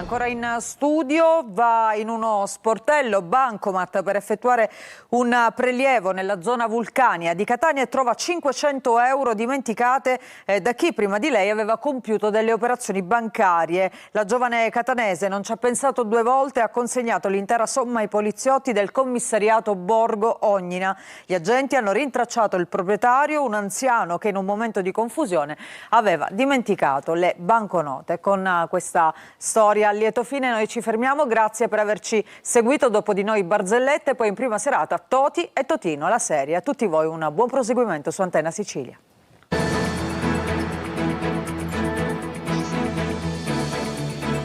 ancora in studio, va in uno sportello bancomat per effettuare un prelievo nella zona vulcania di Catania e trova 500 euro dimenticate da chi prima di lei aveva compiuto delle operazioni bancarie. La giovane catanese non ci ha pensato due volte e ha consegnato l'intera somma ai poliziotti del commissariato Borgo Ognina. Gli agenti hanno rintracciato il proprietario, un anziano che in un momento di confusione aveva dimenticato le banconote. Con questa storia a lieto fine noi ci fermiamo, grazie per averci seguito. Dopo di noi barzellette, poi in prima serata Toti e Totino, la serie. A tutti voi un buon proseguimento su Antenna Sicilia.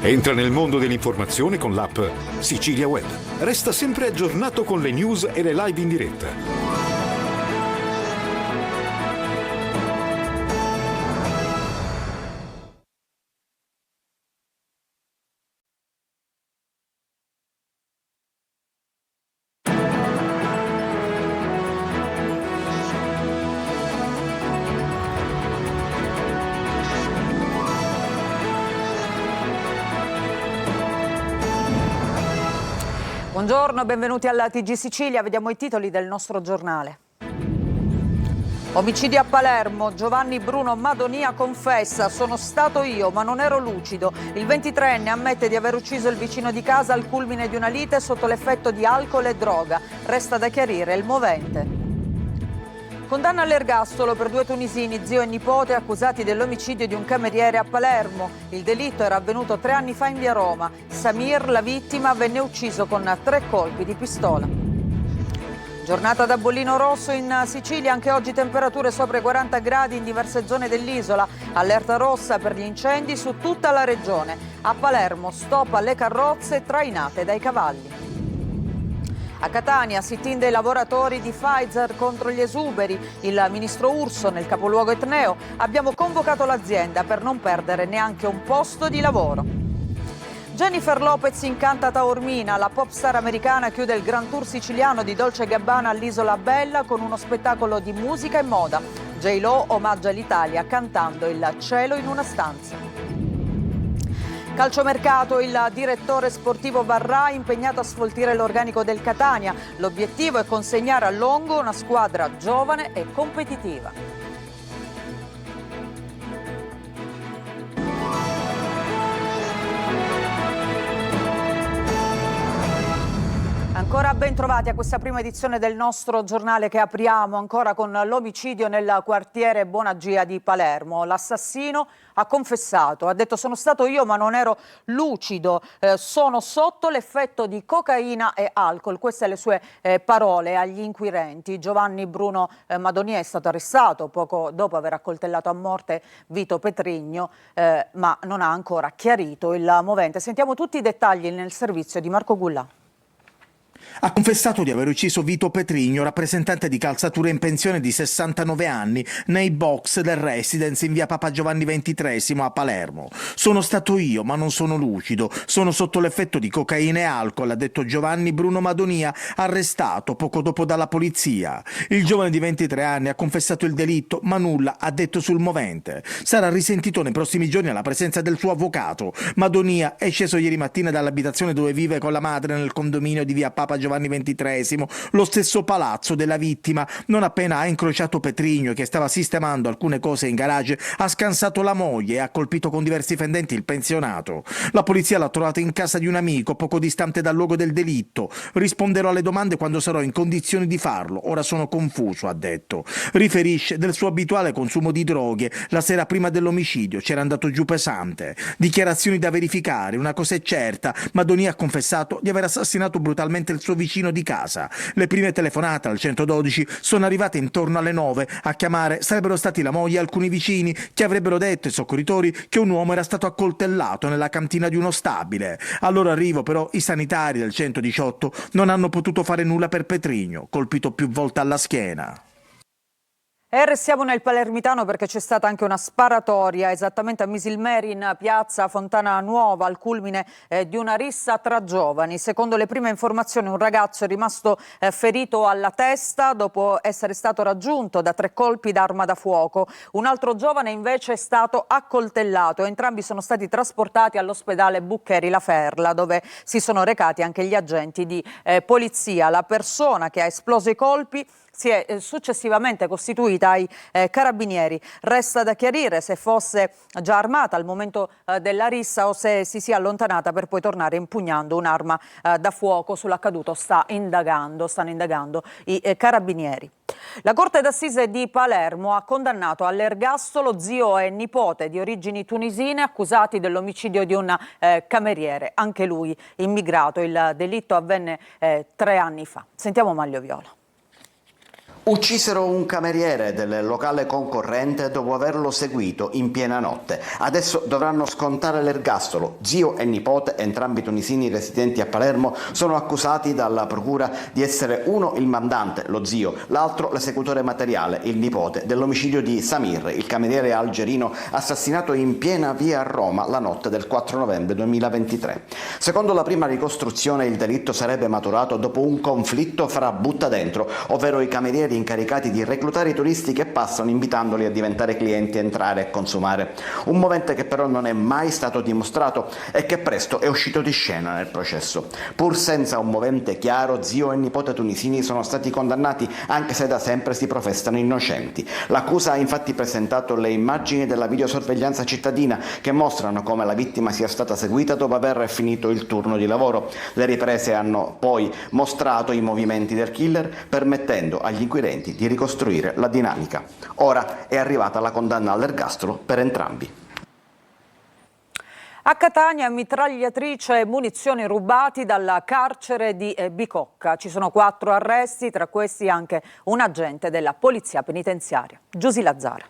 Entra nel mondo dell'informazione con l'app Sicilia Web. Resta sempre aggiornato con le news e le live in diretta. Buongiorno, benvenuti alla TG Sicilia. Vediamo i titoli del nostro giornale. Omicidio a Palermo, Giovanni Bruno Madonia confessa: sono stato io ma non ero lucido. Il 23enne ammette di aver ucciso il vicino di casa al culmine di una lite sotto l'effetto di alcol e droga. Resta da chiarire il movente. Condanna all'ergastolo per due tunisini, zio e nipote, accusati dell'omicidio di un cameriere a Palermo. Il delitto era avvenuto 3 anni fa in via Roma. Samir, la vittima, venne ucciso con 3 colpi di pistola. Giornata da bollino rosso in Sicilia, anche oggi temperature sopra i 40 gradi in diverse zone dell'isola. Allerta rossa per gli incendi su tutta la regione. A Palermo stop alle carrozze trainate dai cavalli. A Catania sit-in dei lavoratori di Pfizer contro gli esuberi. Il ministro Urso nel capoluogo etneo: abbiamo convocato l'azienda per non perdere neanche un posto di lavoro. Jennifer Lopez incanta Taormina, la pop star americana chiude il Grand Tour siciliano di Dolce & Gabbana all'Isola Bella con uno spettacolo di musica e moda. J-Lo omaggia l'Italia cantando Il cielo in una stanza. Calciomercato, il direttore sportivo Varrà impegnato a sfoltire l'organico del Catania. L'obiettivo è consegnare a Longo una squadra giovane e competitiva. Ancora ben trovati a questa prima edizione del nostro giornale che apriamo ancora con l'omicidio nel quartiere Buonagia di Palermo. L'assassino ha confessato, ha detto: sono stato io ma non ero lucido, sono sotto l'effetto di cocaina e alcol. Queste le sue parole agli inquirenti. Giovanni Bruno Madonia è stato arrestato poco dopo aver accoltellato a morte Vito Petrigno, ma non ha ancora chiarito il movente. Sentiamo tutti i dettagli nel servizio di Marco Gullà. Ha confessato di aver ucciso Vito Petrigno, rappresentante di calzatura in pensione di 69 anni, nei box del residence in via Papa Giovanni XXIII a Palermo. Sono stato io, ma non sono lucido. Sono sotto l'effetto di cocaina e alcol, ha detto Giovanni Bruno Madonia, arrestato poco dopo dalla polizia. Il giovane di 23 anni ha confessato il delitto, ma nulla ha detto sul movente. Sarà risentito nei prossimi giorni alla presenza del suo avvocato. Madonia è sceso ieri mattina dall'abitazione dove vive con la madre nel condominio di via Papa Giovanni XXIII, lo stesso palazzo della vittima. Non appena ha incrociato Petrigno, che stava sistemando alcune cose in garage, ha scansato la moglie e ha colpito con diversi fendenti il pensionato. La polizia l'ha trovato in casa di un amico poco distante dal luogo del delitto. Risponderò alle domande quando sarò in condizioni di farlo, ora sono confuso, ha detto. Riferisce del suo abituale consumo di droghe. La sera prima dell'omicidio c'era andato giù pesante. Dichiarazioni da verificare, una cosa è certa: Madonia ha confessato di aver assassinato brutalmente il suo vicino di casa. Le prime telefonate al 112 sono arrivate intorno alle 9. A chiamare sarebbero stati la moglie e alcuni vicini che avrebbero detto ai soccorritori che un uomo era stato accoltellato nella cantina di uno stabile. Al loro arrivo però i sanitari del 118 non hanno potuto fare nulla per Petrigno, colpito più volte alla schiena. E restiamo nel palermitano perché c'è stata anche una sparatoria esattamente a Misilmeri in piazza Fontana Nuova al culmine di una rissa tra giovani. Secondo le prime informazioni un ragazzo è rimasto ferito alla testa dopo essere stato raggiunto da 3 colpi d'arma da fuoco. Un altro giovane invece è stato accoltellato. Entrambi sono stati trasportati all'ospedale Buccheri La Ferla dove si sono recati anche gli agenti di polizia. La persona che ha esploso i colpi si è successivamente costituita ai carabinieri. Resta da chiarire se fosse già armata al momento della rissa o se si sia allontanata per poi tornare impugnando un'arma da fuoco. Sull'accaduto stanno indagando i carabinieri. La Corte d'Assise di Palermo ha condannato all'ergastolo zio e nipote di origini tunisine accusati dell'omicidio di un cameriere, anche lui immigrato. Il delitto avvenne 3 anni fa. Sentiamo Maglio Viola. Uccisero un cameriere del locale concorrente dopo averlo seguito in piena notte. Adesso dovranno scontare l'ergastolo. Zio e nipote, entrambi tunisini residenti a Palermo, sono accusati dalla procura di essere uno il mandante, lo zio, l'altro l'esecutore materiale, il nipote, dell'omicidio di Samir, il cameriere algerino assassinato in piena via a Roma la notte del 4 novembre 2023. Secondo la prima ricostruzione il delitto sarebbe maturato dopo un conflitto fra buttadentro, ovvero i camerieri incaricati di reclutare i turisti che passano invitandoli a diventare clienti, entrare e consumare. Un movente che però non è mai stato dimostrato e che presto è uscito di scena nel processo. Pur senza un movente chiaro, zio e nipote tunisini sono stati condannati anche se da sempre si professano innocenti. L'accusa ha infatti presentato le immagini della videosorveglianza cittadina che mostrano come la vittima sia stata seguita dopo aver finito il turno di lavoro. Le riprese hanno poi mostrato i movimenti del killer, permettendo agli inquirenti di ricostruire la dinamica. Ora è arrivata la condanna all'ergastolo per entrambi. A Catania mitragliatrice e munizioni rubati dal carcere di Bicocca. Ci sono 4 arresti, tra questi anche un agente della polizia penitenziaria. Giusy Lazzara.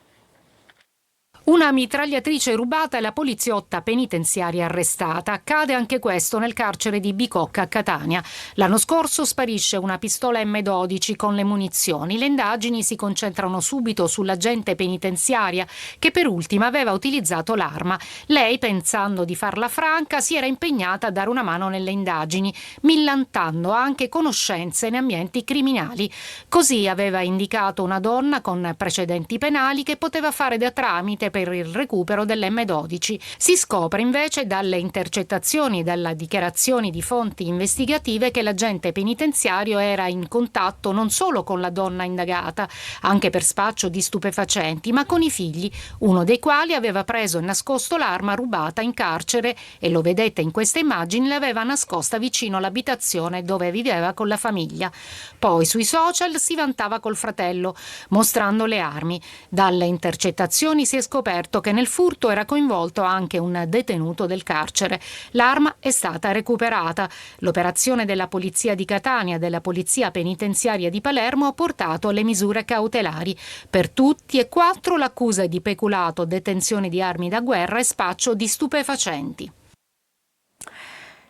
Una mitragliatrice rubata e la poliziotta penitenziaria arrestata. Accade anche questo nel carcere di Bicocca a Catania. L'anno scorso sparisce una pistola M12 con le munizioni. Le indagini si concentrano subito sull'agente penitenziaria che per ultima aveva utilizzato l'arma. Lei, pensando di farla franca, si era impegnata a dare una mano nelle indagini, millantando anche conoscenze in ambienti criminali. Così aveva indicato una donna con precedenti penali che poteva fare da tramite per il recupero dell'M12. Si scopre invece dalle intercettazioni e dalle dichiarazioni di fonti investigative che l'agente penitenziario era in contatto non solo con la donna indagata, anche per spaccio di stupefacenti, ma con i figli, uno dei quali aveva preso e nascosto l'arma rubata in carcere e, lo vedete in queste immagini, l'aveva nascosta vicino all'abitazione dove viveva con la famiglia. Poi sui social si vantava col fratello, mostrando le armi. Dalle intercettazioni si è scoperto che nel furto era coinvolto anche un detenuto del carcere. L'arma è stata recuperata. L'operazione della Polizia di Catania e della Polizia Penitenziaria di Palermo ha portato alle misure cautelari. Per tutti e 4 l'accusa è di peculato, detenzione di armi da guerra e spaccio di stupefacenti.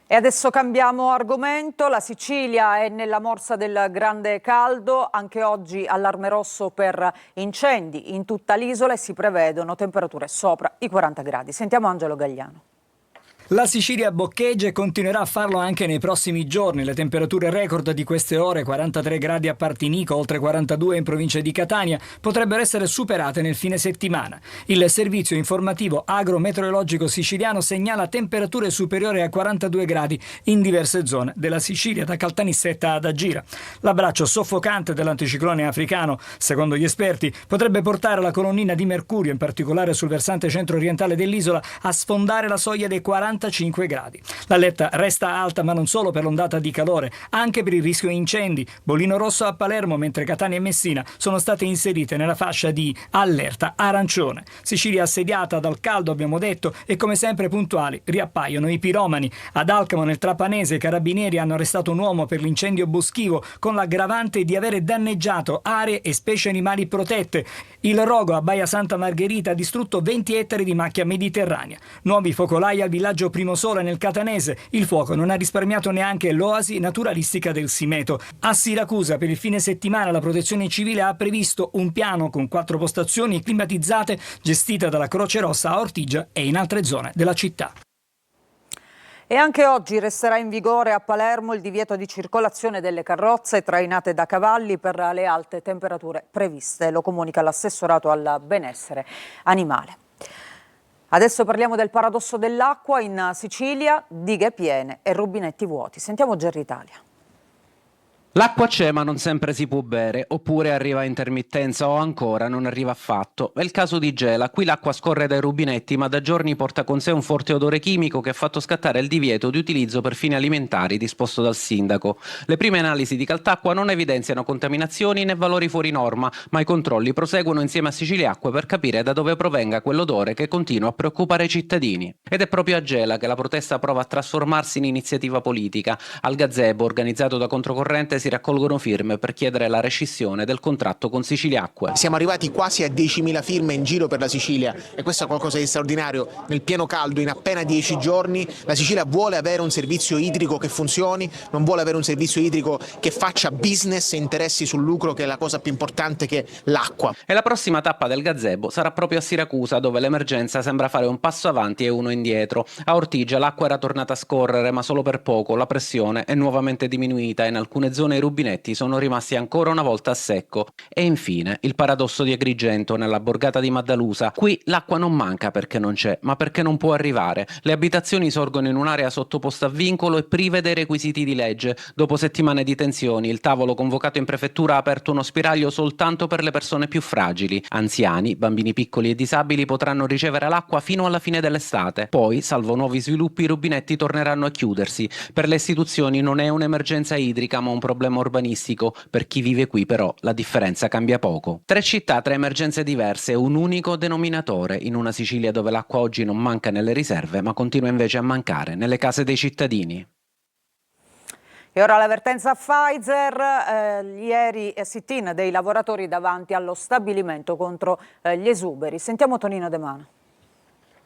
E adesso cambiamo argomento. La Sicilia è nella morsa del grande caldo. Anche oggi allarme rosso per incendi in tutta l'isola e si prevedono temperature sopra i 40 gradi. Sentiamo Angelo Gagliano. La Sicilia boccheggia e continuerà a farlo anche nei prossimi giorni. Le temperature record di queste ore, 43 gradi a Partinico, oltre 42 in provincia di Catania, potrebbero essere superate nel fine settimana. Il servizio informativo agrometeorologico siciliano segnala temperature superiori a 42 gradi in diverse zone della Sicilia, da Caltanissetta ad Agira. L'abbraccio soffocante dell'anticiclone africano, secondo gli esperti, potrebbe portare la colonnina di mercurio, in particolare sul versante centro-orientale dell'isola, a sfondare la soglia dei 45 gradi. L'allerta resta alta, ma non solo per l'ondata di calore, anche per il rischio incendi. Bollino rosso a Palermo, mentre Catania e Messina sono state inserite nella fascia di allerta arancione. Sicilia assediata dal caldo, abbiamo detto, e come sempre puntuali riappaiono i piromani. Ad Alcamo, nel Trapanese, i carabinieri hanno arrestato un uomo per l'incendio boschivo con l'aggravante di avere danneggiato aree e specie animali protette. Il rogo a Baia Santa Margherita ha distrutto 20 ettari di macchia mediterranea. Nuovi focolai al villaggio Viareggio Primosole nel Catanese. Il fuoco non ha risparmiato neanche l'oasi naturalistica del Simeto. A Siracusa per il fine settimana la Protezione Civile ha previsto un piano con 4 postazioni climatizzate gestita dalla Croce Rossa a Ortigia e in altre zone della città. E anche oggi resterà in vigore a Palermo il divieto di circolazione delle carrozze trainate da cavalli per le alte temperature previste, lo comunica l'assessorato al benessere animale. Adesso parliamo del paradosso dell'acqua in Sicilia, dighe piene e rubinetti vuoti. Sentiamo Gerry Italia. L'acqua c'è ma non sempre si può bere, oppure arriva a intermittenza o ancora non arriva affatto. È il caso di Gela, qui l'acqua scorre dai rubinetti ma da giorni porta con sé un forte odore chimico che ha fatto scattare il divieto di utilizzo per fini alimentari disposto dal sindaco. Le prime analisi di Caltacqua non evidenziano contaminazioni né valori fuori norma, ma i controlli proseguono insieme a Siciliacque per capire da dove provenga quell'odore che continua a preoccupare i cittadini. Ed è proprio a Gela che la protesta prova a trasformarsi in iniziativa politica. Al gazebo, organizzato da Controcorrente, si raccolgono firme per chiedere la rescissione del contratto con Siciliacque. Siamo arrivati quasi a 10.000 firme in giro per la Sicilia e questo è qualcosa di straordinario. Nel pieno caldo, in appena 10 giorni, la Sicilia vuole avere un servizio idrico che funzioni, non vuole avere un servizio idrico che faccia business e interessi sul lucro, che è la cosa più importante, che è l'acqua. E la prossima tappa del gazebo sarà proprio a Siracusa, dove l'emergenza sembra fare un passo avanti e uno indietro. A Ortigia l'acqua era tornata a scorrere, ma solo per poco. La pressione è nuovamente diminuita e in alcune zone i rubinetti sono rimasti ancora una volta a secco. E infine il paradosso di Agrigento, nella borgata di Maddalusa. Qui l'acqua non manca perché non c'è, ma perché non può arrivare. Le abitazioni sorgono in un'area sottoposta a vincolo e prive dei requisiti di legge. Dopo settimane di tensioni, il tavolo convocato in prefettura ha aperto uno spiraglio soltanto per le persone più fragili. Anziani, bambini piccoli e disabili potranno ricevere l'acqua fino alla fine dell'estate. Poi, salvo nuovi sviluppi, i rubinetti torneranno a chiudersi. Per le istituzioni non è un'emergenza idrica, ma un problema urbanistico. Per chi vive qui però la differenza cambia poco. 3 città, 3 emergenze diverse, un unico denominatore in una Sicilia dove l'acqua oggi non manca nelle riserve ma continua invece a mancare nelle case dei cittadini. E ora l'avvertenza Pfizer, ieri sit-in dei lavoratori davanti allo stabilimento contro gli esuberi. Sentiamo Tonino De Mano.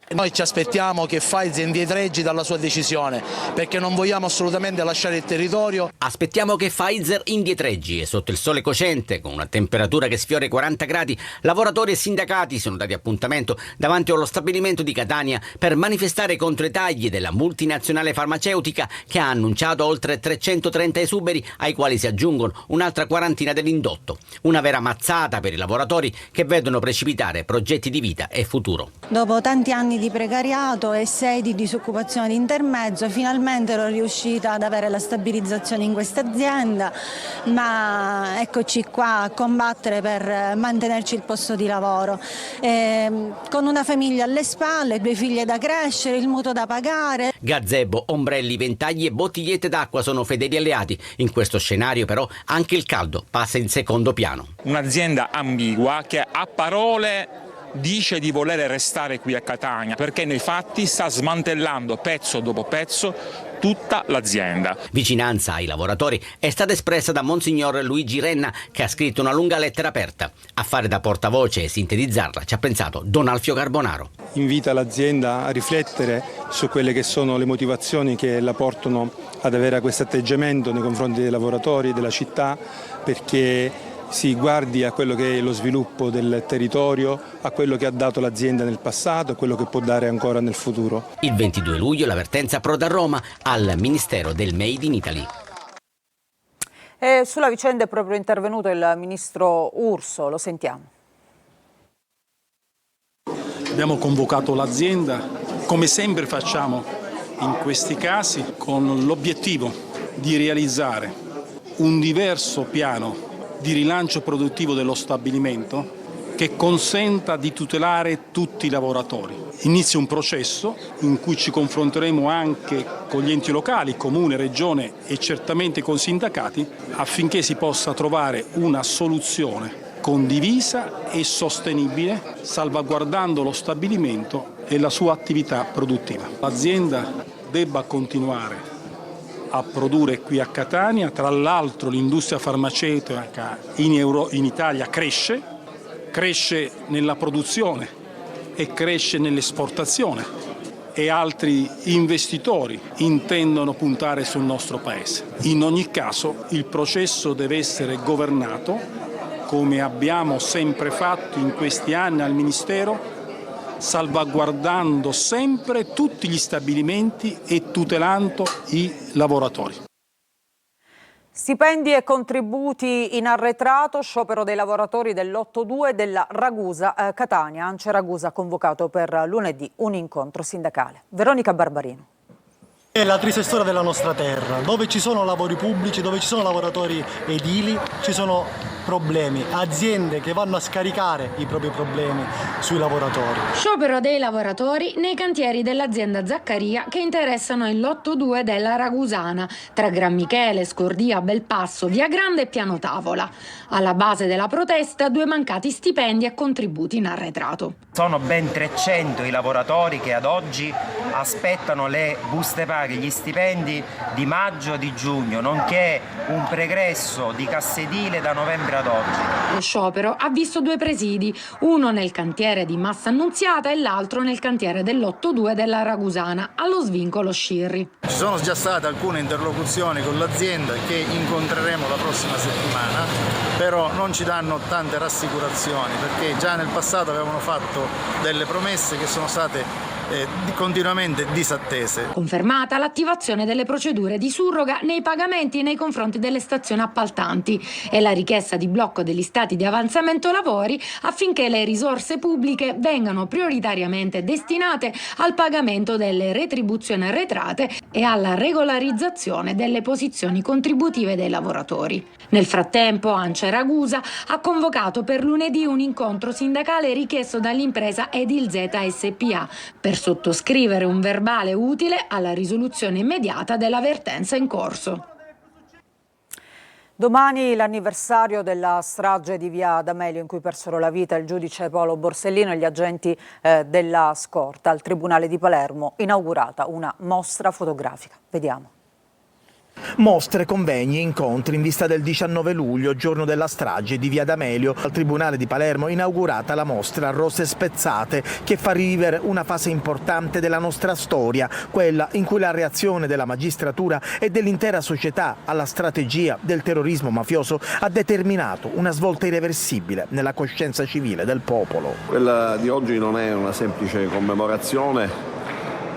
Noi ci aspettiamo che Pfizer indietreggi dalla sua decisione, perché non vogliamo assolutamente lasciare il territorio. Aspettiamo che Pfizer indietreggi e sotto il sole cocente, con una temperatura che sfiora i 40 gradi, lavoratori e sindacati sono dati appuntamento davanti allo stabilimento di Catania per manifestare contro i tagli della multinazionale farmaceutica che ha annunciato oltre 330 esuberi, ai quali si aggiungono un'altra quarantina dell'indotto. Una vera mazzata per i lavoratori che vedono precipitare progetti di vita e futuro. Dopo tanti anni di precariato e 6 di disoccupazione di intermezzo, finalmente ero riuscita ad avere la stabilizzazione in questa azienda, ma eccoci qua a combattere per mantenerci il posto di lavoro, con una famiglia alle spalle, 2 figlie da crescere, il mutuo da pagare. Gazebo, ombrelli, ventagli e bottigliette d'acqua sono fedeli alleati. In questo scenario però anche il caldo passa in secondo piano. Un'azienda ambigua che a parole dice di voler restare qui a Catania, perché nei fatti sta smantellando pezzo dopo pezzo tutta l'azienda. Vicinanza ai lavoratori è stata espressa da Monsignor Luigi Renna, che ha scritto una lunga lettera aperta. A fare da portavoce e sintetizzarla ci ha pensato Don Alfio Carbonaro. Invita l'azienda a riflettere su quelle che sono le motivazioni che la portano ad avere questo atteggiamento nei confronti dei lavoratori, della città, perché si guardi a quello che è lo sviluppo del territorio, a quello che ha dato l'azienda nel passato e quello che può dare ancora nel futuro. Il 22 luglio l'avvertenza approda a Roma al Ministero del Made in Italy. E sulla vicenda è proprio intervenuto il ministro Urso, lo sentiamo. Abbiamo convocato l'azienda, come sempre facciamo in questi casi, con l'obiettivo di realizzare un diverso piano di rilancio produttivo dello stabilimento che consenta di tutelare tutti i lavoratori. Inizia un processo in cui ci confronteremo anche con gli enti locali, comune, regione e certamente con i sindacati, affinché si possa trovare una soluzione condivisa e sostenibile, salvaguardando lo stabilimento e la sua attività produttiva. L'azienda debba continuare a produrre qui a Catania. Tra l'altro l'industria farmaceutica in Italia cresce nella produzione e cresce nell'esportazione e altri investitori intendono puntare sul nostro Paese. In ogni caso il processo deve essere governato, come abbiamo sempre fatto in questi anni al Ministero, salvaguardando sempre tutti gli stabilimenti e tutelando i lavoratori. Stipendi e contributi in arretrato, sciopero dei lavoratori dell'8-2 della Ragusa Catania. Ance Ragusa ha convocato per lunedì un incontro sindacale. Veronica Barbarino. È la triste storia della nostra terra, dove ci sono lavori pubblici, dove ci sono lavoratori edili, ci sono problemi, aziende che vanno a scaricare i propri problemi sui lavoratori. Sciopero dei lavoratori nei cantieri dell'azienda Zaccaria che interessano il lotto 2 della Ragusana, tra Gran Michele, Scordia, Belpasso, Via Grande e Piano Tavola. Alla base della protesta 2 mancati stipendi e contributi in arretrato. Sono ben 300 i lavoratori che ad oggi aspettano le buste paga, gli stipendi di maggio e di giugno, nonché un pregresso di cassa edile da novembre ad oggi. Lo sciopero ha visto 2 presidi, uno nel cantiere di Massa Annunziata e l'altro nel cantiere dell'8-2 della Ragusana, allo svincolo Scirri. Ci sono già state alcune interlocuzioni con l'azienda che incontreremo la prossima settimana, però non ci danno tante rassicurazioni perché già nel passato avevano fatto delle promesse che sono state continuamente disattese. Confermata l'attivazione delle procedure di surroga nei pagamenti nei confronti delle stazioni appaltanti e la richiesta di blocco degli stati di avanzamento lavori affinché le risorse pubbliche vengano prioritariamente destinate al pagamento delle retribuzioni arretrate e alla regolarizzazione delle posizioni contributive dei lavoratori. Nel frattempo Ance Ragusa ha convocato per lunedì un incontro sindacale richiesto dall'impresa Edilzeta SPA per sottoscrivere un verbale utile alla risoluzione immediata della vertenza in corso. Domani l'anniversario della strage di Via D'Amelio in cui persero la vita il giudice Paolo Borsellino e gli agenti della scorta. Al Tribunale di Palermo inaugurata una mostra fotografica. Vediamo. Mostre, convegni e incontri in vista del 19 luglio, giorno della strage di Via D'Amelio. Al Tribunale di Palermo inaugurata la mostra Rose spezzate, che fa rivivere una fase importante della nostra storia, quella in cui la reazione della magistratura e dell'intera società alla strategia del terrorismo mafioso ha determinato una svolta irreversibile nella coscienza civile del popolo. Quella di oggi non è una semplice commemorazione,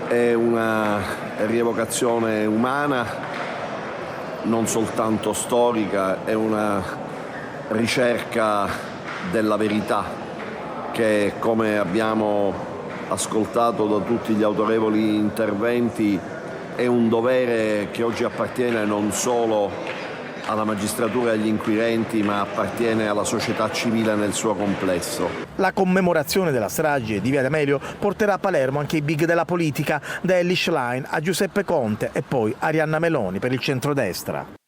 è una rievocazione umana, non soltanto storica, è una ricerca della verità che, come abbiamo ascoltato da tutti gli autorevoli interventi, è un dovere che oggi appartiene non solo alla magistratura e agli inquirenti, ma appartiene alla società civile nel suo complesso. La commemorazione della strage di Via D'Amelio porterà a Palermo anche i big della politica, da Elly Schlein a Giuseppe Conte e poi Arianna Meloni per il centrodestra.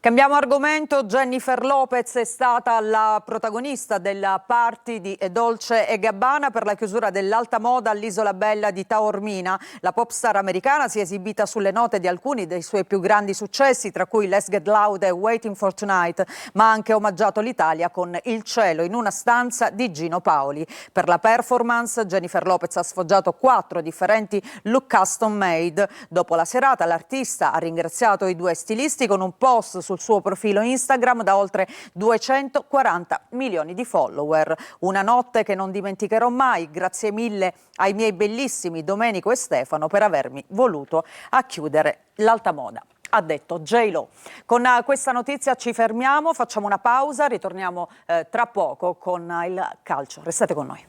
Cambiamo argomento. Jennifer Lopez è stata la protagonista della party di Dolce & Gabbana per la chiusura dell'alta moda all'Isola Bella di Taormina. La pop star americana si è esibita sulle note di alcuni dei suoi più grandi successi, tra cui Let's Get Loud e Waiting for Tonight, ma ha anche omaggiato l'Italia con Il cielo in una stanza di Gino Paoli. Per la performance Jennifer Lopez ha sfoggiato 4 differenti look custom made. Dopo la serata l'artista ha ringraziato i 2 stilisti con un post sul suo profilo Instagram da oltre 240 milioni di follower. Una notte che non dimenticherò mai. Grazie mille ai miei bellissimi Domenico e Stefano per avermi voluto a chiudere l'alta moda, ha detto J-Lo. Con questa notizia ci fermiamo, facciamo una pausa, ritorniamo tra poco con il calcio. Restate con noi.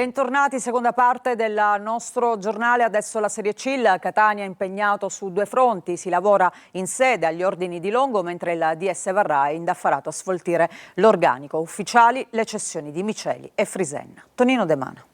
Bentornati, seconda parte del nostro giornale. Adesso la Serie C. Catania è impegnato su 2 fronti. Si lavora in sede agli ordini di Longo, mentre il DS Varrà è indaffarato a sfoltire l'organico. Ufficiali le cessioni di Miceli e Frisenna. Tonino De Mana.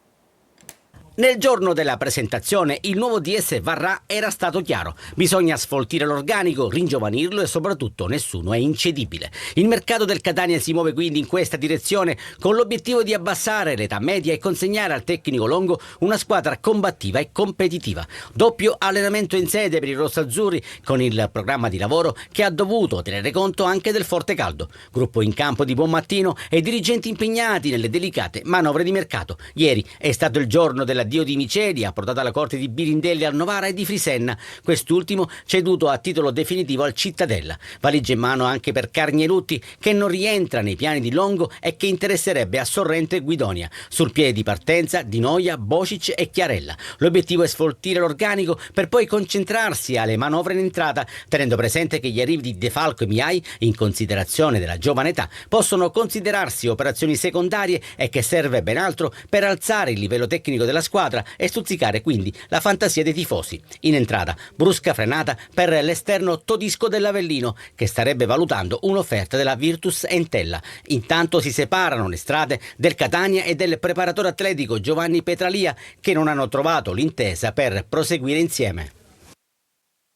Nel giorno della presentazione il nuovo DS Varrà era stato chiaro: bisogna sfoltire l'organico, ringiovanirlo e soprattutto nessuno è incedibile. Il mercato del Catania si muove quindi in questa direzione con l'obiettivo di abbassare l'età media e consegnare al tecnico Longo una squadra combattiva e competitiva. Doppio allenamento in sede per i rossazzurri con il programma di lavoro che ha dovuto tenere conto anche del forte caldo. Gruppo in campo di buon mattino e dirigenti impegnati nelle delicate manovre di mercato. Ieri è stato il giorno della Dio di Miceli, approdato alla corte di Birindelli al Novara e di Frisenna, quest'ultimo ceduto a titolo definitivo al Cittadella. Valigia in mano anche per Carnielutti, che non rientra nei piani di Longo e che interesserebbe a Sorrento e Guidonia. Sul piede di partenza Di Noia, Bocic e Chiarella. L'obiettivo è sfoltire l'organico per poi concentrarsi alle manovre in entrata, tenendo presente che gli arrivi di De Falco e Miai, in considerazione della giovane età, possono considerarsi operazioni secondarie e che serve ben altro per alzare il livello tecnico della squadra e stuzzicare quindi la fantasia dei tifosi. In entrata, brusca frenata per l'esterno Todisco dell'Avellino, che starebbe valutando un'offerta della Virtus Entella. Intanto si separano le strade del Catania e del preparatore atletico Giovanni Petralia, che non hanno trovato l'intesa per proseguire insieme.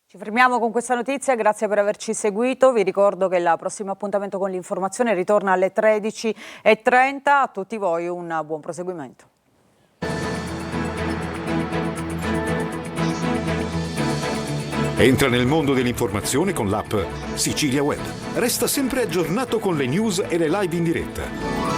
Ci fermiamo con questa notizia, grazie per averci seguito. Vi ricordo che il prossimo appuntamento con l'informazione ritorna alle 13:30. A tutti voi un buon proseguimento. Entra nel mondo dell'informazione con l'app Sicilia Web. Resta sempre aggiornato con le news e le live in diretta.